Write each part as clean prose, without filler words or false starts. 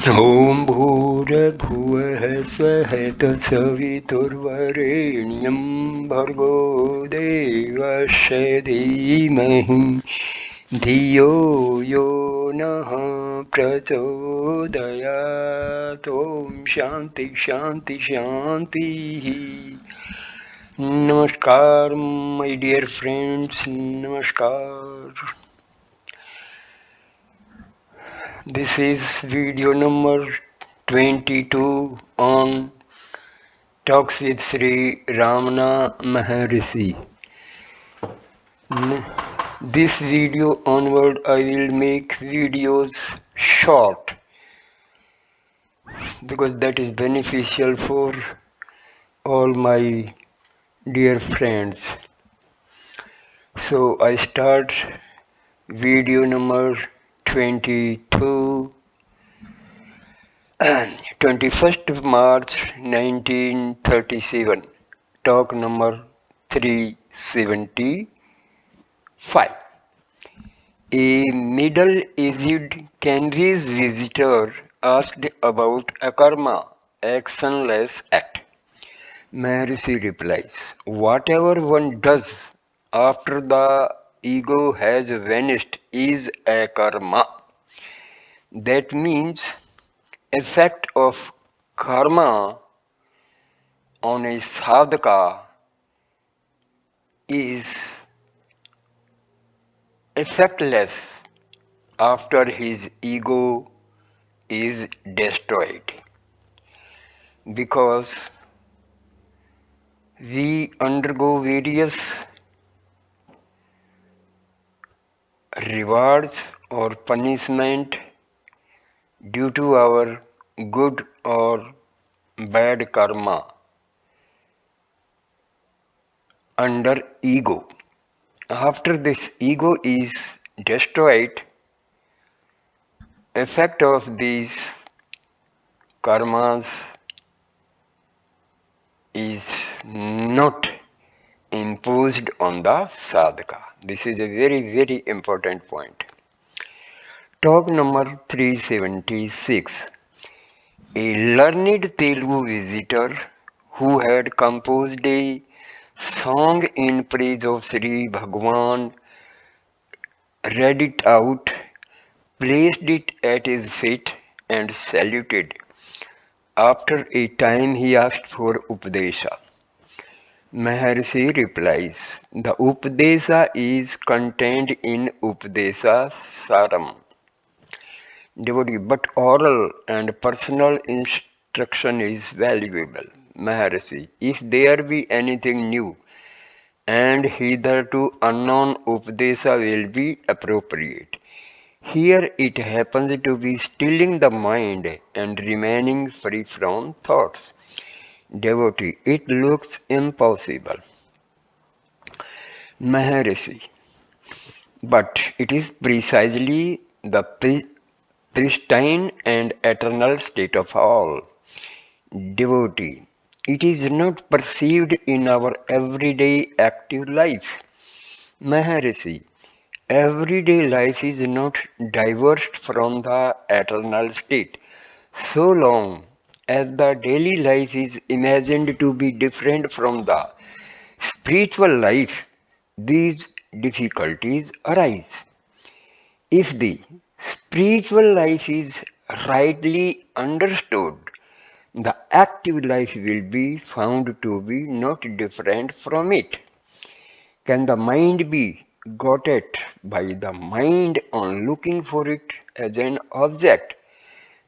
ॐ भूर्भुवः स्वः तत्सवितुर्वरेण्यं भर्गो देवस्य धीमहि धियो यो नः प्रचोदयात् ॐ शान्ति शान्ति शान्तिः. Namaskar, my dear friends. Namaskar. This is video number 22 on Talks with Sri Ramana Maharshi. This video onward I will make videos short because that is beneficial for all my dear friends. So I start video number 22, 21st of March 1937, talk number 375. A middle-aged Canaries visitor asked about akarma, actionless act. Maharshi replies, whatever one does after the ego has vanished is a karma. That means effect of karma on a sadhaka is effectless after his ego is destroyed, because we undergo various rewards or punishment due to our good or bad karma under ego. After this ego is destroyed, effect of these karmas is not imposed on the sadhaka. This is a very important point. Talk number 376. A learned Telugu visitor who had composed a song in praise of Sri Bhagwan read it out, placed it at his feet and saluted. After a time he asked for Upadesha. Maharshi replies, the Upadesha is contained in Upadesha Saram. Devotee, but oral and personal instruction is valuable. Maharshi, if there be anything new and hitherto unknown, Upadesha will be appropriate. Here it happens to be stilling the mind and remaining free from thoughts. Devotee, it looks impossible. Maharshi, but it is precisely the pristine and eternal state of all. Devotee, it is not perceived in our everyday active life. Maharshi, everyday life is not divorced from the eternal state, so long as the daily life is imagined to be different from the spiritual life. These difficulties arise. If the spiritual life is rightly understood, the active life will be found to be not different from it. Can the mind be got at by the mind on looking for it as an object?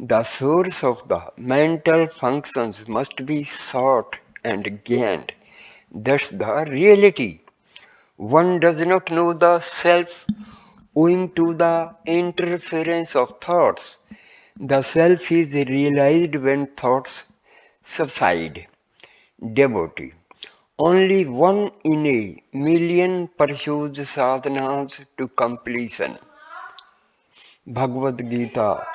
The source of the mental functions must be sought and gained. That's the reality. One does not know the self owing to the interference of thoughts. The self is realized when thoughts subside. Devotee, only one in a million pursues sadhanas to completion. Bhagavad Gita,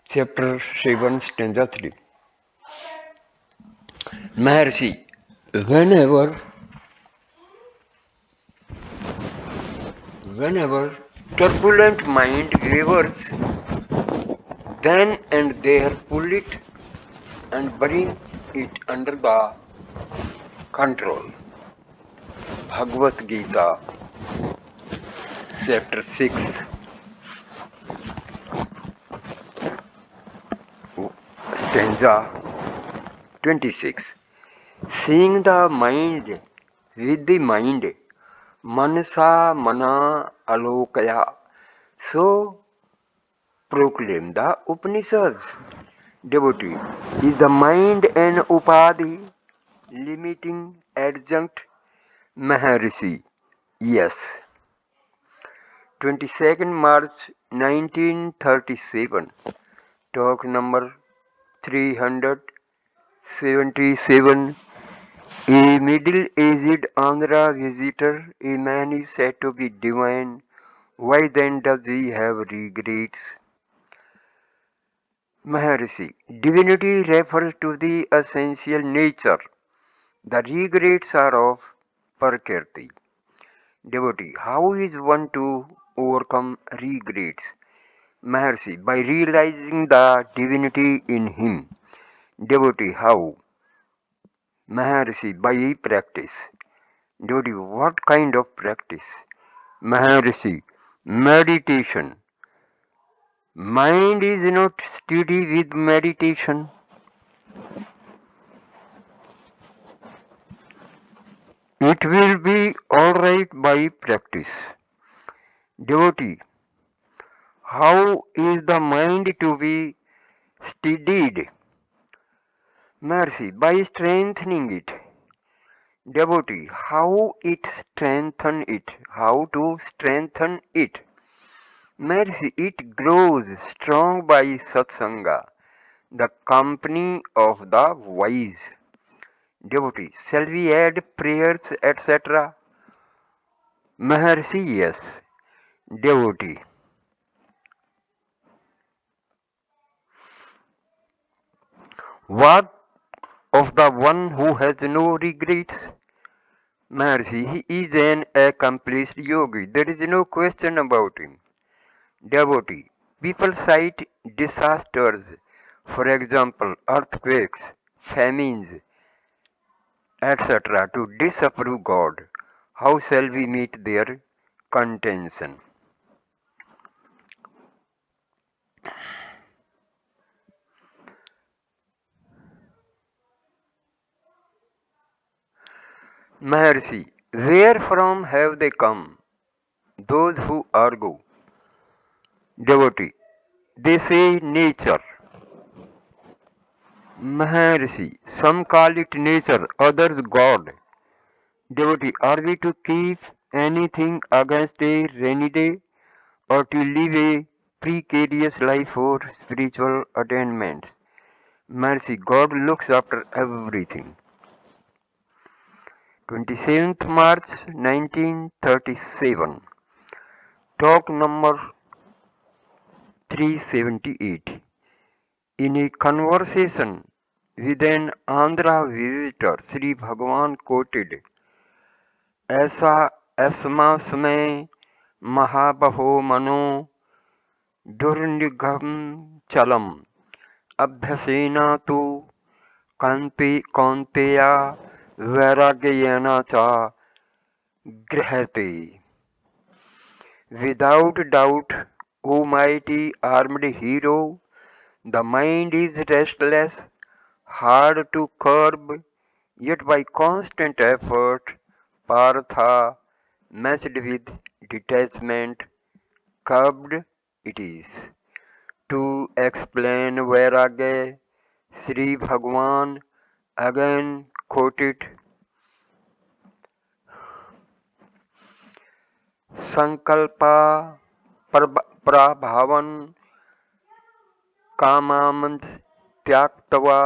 chapter 7, stanza 3. Maharshi, whenever, whenever turbulent mind wavers then and there pull it and bring it under the control. Bhagavad Gita, chapter 6, stanza 26. Seeing the mind with the mind, manasa mana alokaya. So proclaim the Upanishads. Devotee, is the mind an upadhi, limiting adjunct? Maharshi, yes. 22nd March 1937, talk number 377. A middle-aged Andhra visitor, a man is said to be divine. Why then does he have regrets? Maharshi, divinity refers to the essential nature. The regrets are of Prakriti. Devotee, how is one to overcome regrets? Maharshi, by realizing the divinity in him. Devotee, how? Maharshi, by practice. Devotee, what kind of practice? Maharshi, meditation. Mind is not steady with meditation. It will be alright by practice. Devotee, how is the mind to be steadied? Mercy, by strengthening it. Devotee, how it strengthen it? How to strengthen it? Mercy, it grows strong by satsanga, the company of the wise. Devotee, shall we add prayers, etc.? Maharshi, yes. Devotee, what of the one who has no regrets? Maharshi, he is an accomplished yogi. There is no question about him. Devotee, people cite disasters, for example, earthquakes, famines, etc., to disapprove God. How shall we meet their contention? Maharshi, where from have they come? Those who argue. Devotee, they say nature. Maharshi, some call it nature, others God. Devotee, are we to keep anything against a rainy day or to live a precarious life for spiritual attainments? Mercy, God looks after everything. 27th March 1937, talk number 378. In a conversation with an Andhra visitor, Sri Bhagavan quoted, ऐसा अस्मा समय महाबहो मनो दुर्निघम चलम अभ्यसेना तो कौन्तेया वैराग्येन च गृह्यते. Without doubt, O mighty armed hero, the mind is restless, hard to curb, yet by constant effort, Partha, matched with detachment, curbed it is. To explain Vairagya, Sri Bhagavan again quoted Sankalpa Prabhavan कामामंत त्याक्तवा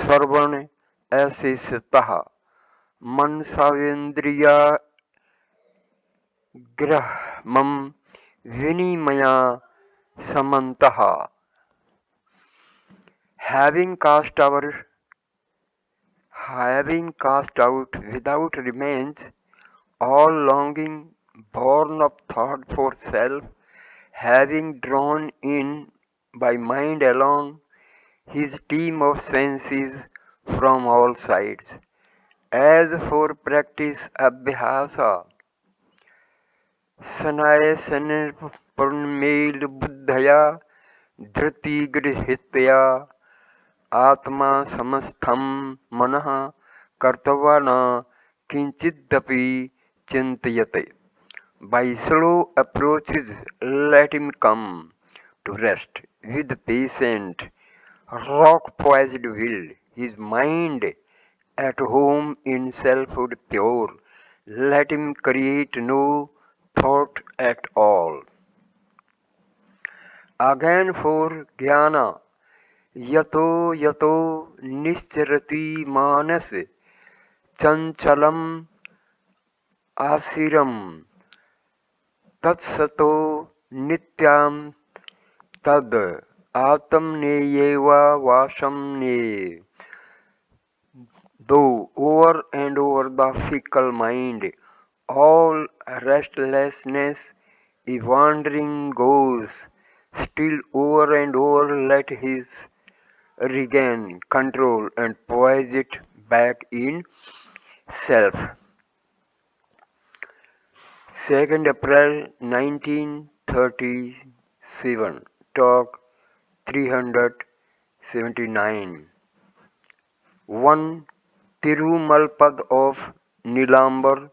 सर्वण ऐसे सतः मन सावेन्द्रिया ग्रहमम विनिमया समन्तः. Having cast out without remains all longing born of thought for self, having drawn in by mind alone, his team of senses from all sides. As for practice abhyasa, sanaye sanipurnmil buddhaya dhriti grihitya Atma samastham manah kartavana kinchidapi chintayate. By slow approaches, let him come to rest with patient, rock-poised will, his mind at home in selfhood pure. Let him create no thought at all. Again for jnana, यतो यतो निश्चरति मानस चंचलम आसिरम तत्सतो नित्याम तद आत्मनेयेव वासमने. Though over and over the fickle mind, all restlessness is wandering goes, still over and over let his regain control and poise it back in self. 2nd April 1937, Talk 379. One Tirumalpad of Nilambar,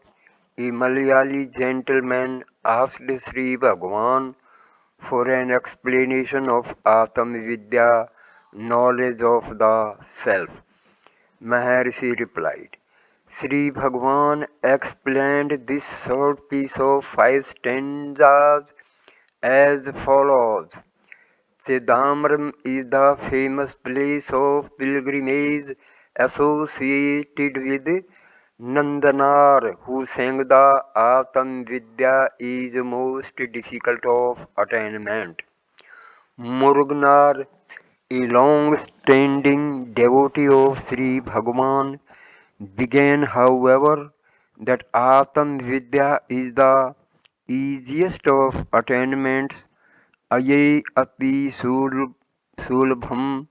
a Malayali gentleman, asked Sri Bhagwan for an explanation of Atma Vidya, knowledge of the self. Maharshi replied. Sri Bhagwan explained this short piece of 5 stanzas as follows. Chidambaram is the famous place of pilgrimage associated with Nandanar, who sang the Atam Vidya is most difficult of attainment. Muruganar, a long-standing devotee of Sri Bhagwan, began, however, that Atam Vidya is the easiest of attainments. Aye Ati Sulabham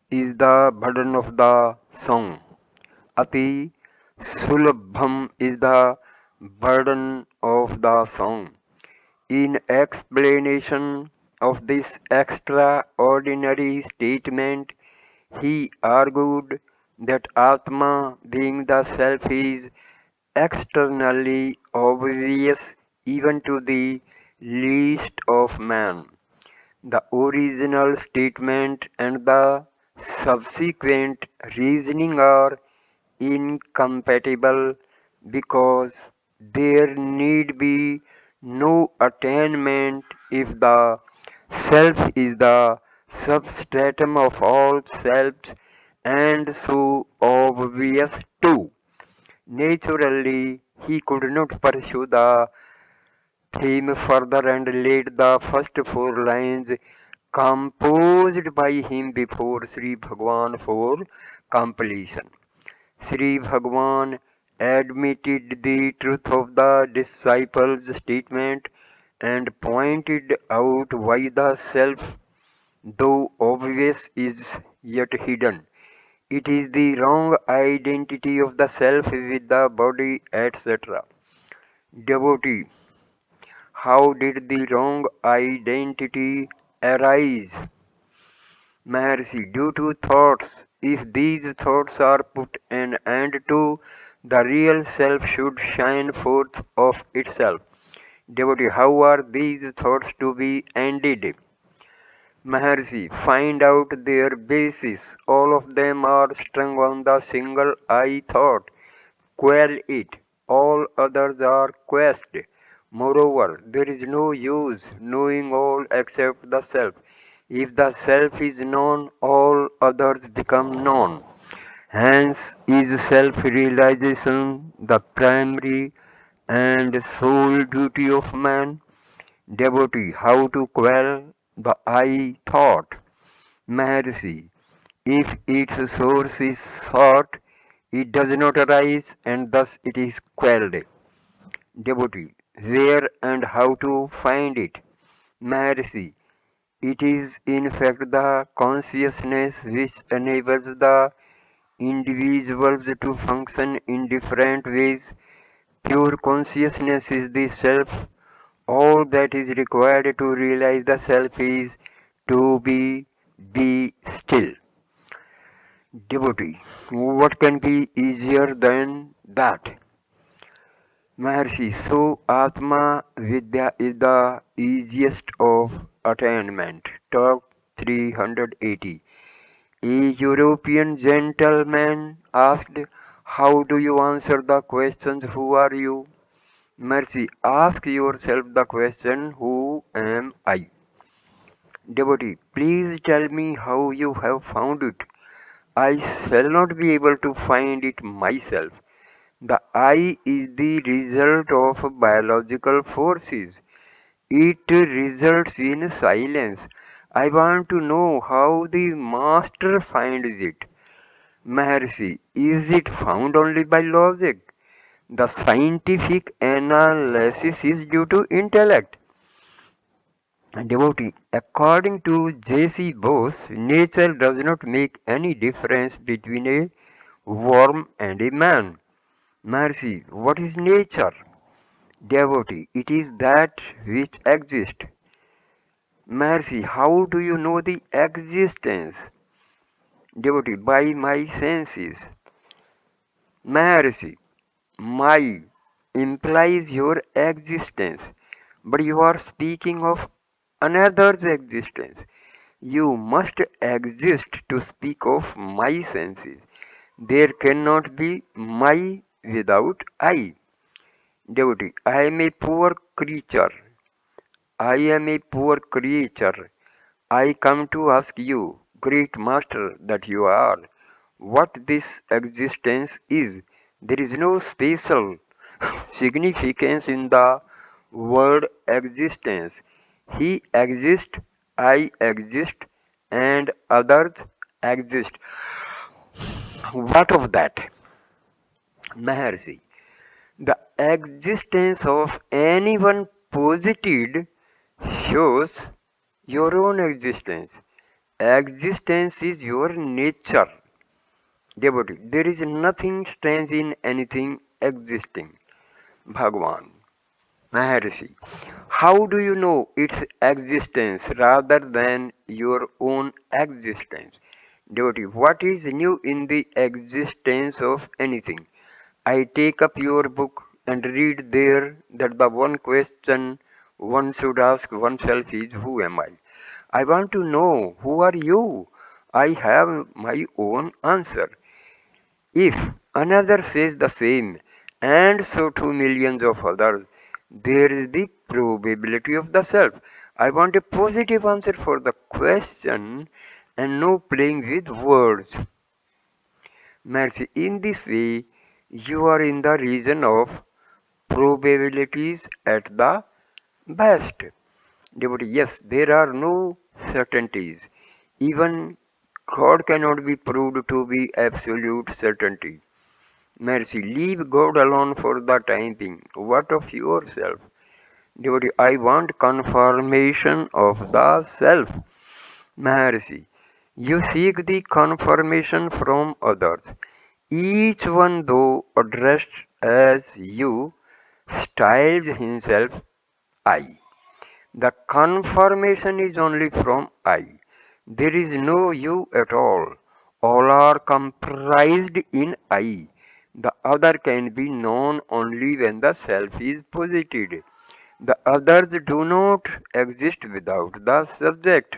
is the burden of the song. Ati Sulabham is the burden of the song. In explanation of this extraordinary statement, he argued that Atma, being the self, is externally obvious even to the least of men. The original statement and the subsequent reasoning are incompatible because there need be no attainment if the self is the substratum of all selves and so obvious too. Naturally, he could not pursue the theme further and laid the first 4 lines composed by him before Sri Bhagwan for completion. Sri Bhagwan admitted the truth of the disciple's statement and pointed out why the self, though obvious, is yet hidden. It is the wrong identity of the self with the body, etc. Devotee, how did the wrong identity arise? Maharshi, due to thoughts. If these thoughts are put an end to, the real self should shine forth of itself. Devotee, how are these thoughts to be ended? Maharshi, find out their basis. All of them are strung on the single I thought. Quell it. All others are quest. Moreover, there is no use knowing all except the self. If the self is known, all others become known. Hence is self-realization the primary and sole duty of man. Devotee, how to quell the I thought? Maharshi, if its source is thought, it does not arise and thus it is quelled. Devotee, where and how to find it? Maharshi, It is in fact the consciousness which enables the individuals to function in different ways. Pure consciousness is the self. All that is required to realize the self is to be still. Devotee, what can be easier than that? Maharshi, so Atma Vidya is the easiest of attainment. Talk 380. A European gentleman asked, how do you answer the questions, who are you? Mercy, ask yourself the question, who am I? Devotee, please tell me how you have found it. I shall not be able to find it myself. The I is the result of biological forces. It results in silence. I want to know how the master finds it. Maharshi, is it found only by logic? The scientific analysis is due to intellect. Devotee, according to J.C. Bose, nature does not make any difference between a worm and a man. Mercy, what is nature? Devotee, it is that which exists. Mercy, how do you know the existence? Devotee, by my senses. Mercy, my implies your existence, but you are speaking of another's existence. You must exist to speak of my senses. There cannot be my without I. Devotee, I am a poor creature. I am a poor creature. I come to ask you, great master that you are, what this existence is. There is no special significance in the word existence. He exists, I exist, and others exist. What of that? Maharshi, the existence of anyone posited shows your own existence. Existence is your nature. Devotee, there is nothing strange in anything existing. Bhagwan. Maharshi, how do you know its existence rather than your own existence? Devotee, what is new in the existence of anything? I take up your book and read there that the one question one should ask oneself is, who am I? I want to know, who are you? I have my own answer. If another says the same, and so too millions of others, there is the probability of the self. I want a positive answer for the question and no playing with words. Mercy, in this way, you are in the region of probabilities at the best. Devotee, yes, there are no certainties. Even God cannot be proved to be absolute certainty. Mercy, leave God alone for the time being. What of yourself? Devotee, I want confirmation of the self. Mercy, you seek the confirmation from others. Each one, though addressed as you, styles himself I. The confirmation is only from I. There is no you at all. All are comprised in I. The other can be known only when the self is posited. The others do not exist without the subject.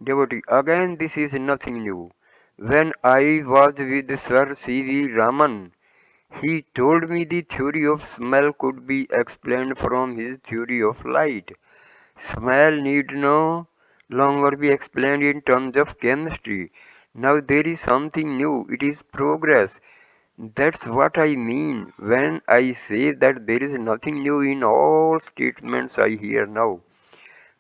Devotee, again this is nothing new. When I was with Sir C.V. Raman, he told me the theory of smell could be explained from his theory of light. Smell need no longer be explained in terms of chemistry. Now there is something new. It is progress. That's what I mean when I say that there is nothing new in all statements I hear now.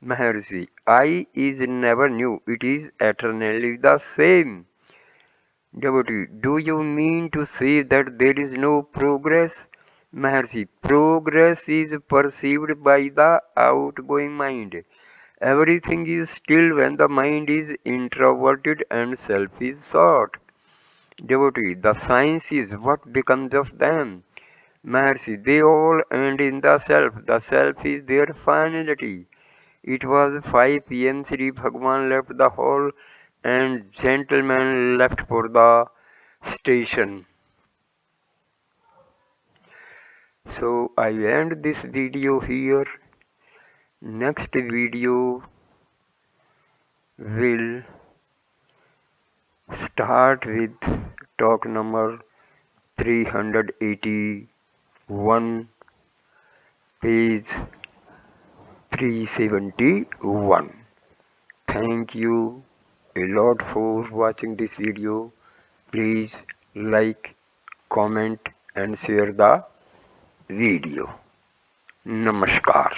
Maharshi, I is never new. It is eternally the same. Devotee, do you mean to say that there is no progress? Maharshi, progress is perceived by the outgoing mind. Everything is still when the mind is introverted and self is sought. Devotee, the science is what becomes of them. Maharshi, they all end in the self. The self is their finality. It was 5 p.m. Sri Bhagwan left the hall and gentleman left for the station. So I end this video here. Next video will start with talk number 381, page 371. Thank you a lot for watching this video. Please like, comment and share the video. Namaskar.